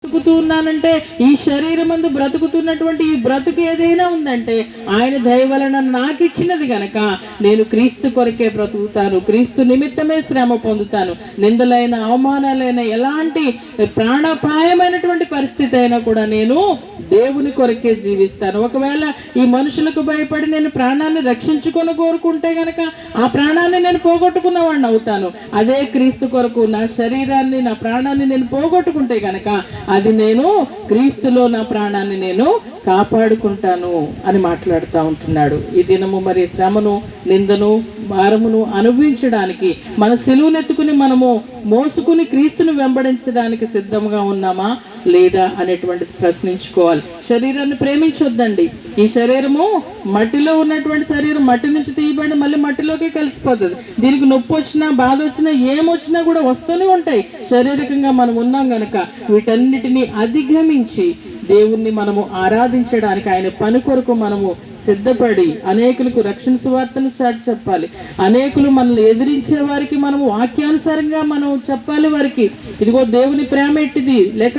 బ్రతుకుతూ ఉన్నానంటే, ఈ శరీరమందు బ్రతుకుతున్నటువంటి ఈ బ్రతుకు ఏదైనా ఉందంటే ఆయన దయ వలన నాకు ఇచ్చినది గనక నేను క్రీస్తు కొరకే బ్రతుకుతాను, క్రీస్తు నిమిత్తమే శ్రమ పొందుతాను. నిందలైన, అవమానాలైన, ఎలాంటి ప్రాణాపాయమైనటువంటి పరిస్థితి అయినా కూడా నేను దేవుని కొరకే జీవిస్తాను. ఒకవేళ ఈ మనుషులకు భయపడి నేను ప్రాణాన్ని రక్షించుకొని కోరుకుంటే గనక ఆ ప్రాణాన్ని నేను పోగొట్టుకున్న వాడిని అవుతాను. అదే క్రీస్తు కొరకు నా శరీరాన్ని, నా ప్రాణాన్ని నేను పోగొట్టుకుంటే గనక అది నేను క్రీస్తులో నా ప్రాణాన్ని నేను కాపాడుకుంటాను అని మాట్లాడుతూ ఉంటున్నాడు. ఈ దినము మరి శ్రమను, నిందను, భారమును అనుభవించడానికి మన సిలువనెత్తుకుని మనము మోసుకుని క్రీస్తును వెంబడించడానికి సిద్ధంగా ఉన్నామా లేదా అనేటువంటిది ప్రశ్నించుకోవాలి. శరీరాన్ని ప్రేమించొద్దండి. ఈ శరీరము మట్టిలో ఉన్నటువంటి శరీరం మట్టి నుంచి తీయబడి మళ్ళీ మట్టిలోకి కలిసిపోతుంది. దీనికి నొప్పి వచ్చినా, బాధ వచ్చినా, ఏమొచ్చినా కూడా వస్తూనే ఉంటాయి. శారీరకంగా మనం ఉన్నాం గనక వీటన్నిటినీ అధిగమించి దేవుణ్ణి మనము ఆరాధించడానికి, ఆయన పని కొరకు మనము సిద్ధపడి అనేకులకు రక్షణ సువార్తను చాటి చెప్పాలి. అనేకులు మనల్ని ఎదిరించే వారికి మనము వాక్యానుసారంగా మనం చెప్పాలి. వారికి ఇదిగో దేవుని ప్రేమ ఎట్టిది, లేక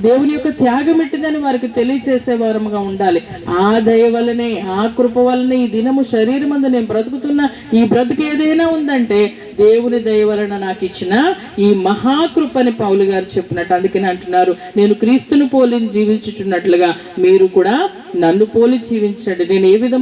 దేవుని యొక్క త్యాగం ఎట్టిదని వారికి తెలియచేసే వారముగా ఉండాలి. ఆ దయ వల్లనే, ఆ కృప వల్లనే ఈ దినము శరీరం అందు నేను బ్రతుకుతున్న ఈ బ్రతుకు ఏదైనా ఉందంటే దేవుని దయ వలన నాకు ఇచ్చిన ఈ మహాకృపని పౌలు గారు చెప్పినట్టు. అందుకని అంటున్నారు, నేను క్రీస్తును పోలి జీవించుచున్నట్లుగా మీరు కూడా నన్ను పోలి జీవించండి. నేను ఏ విధంగా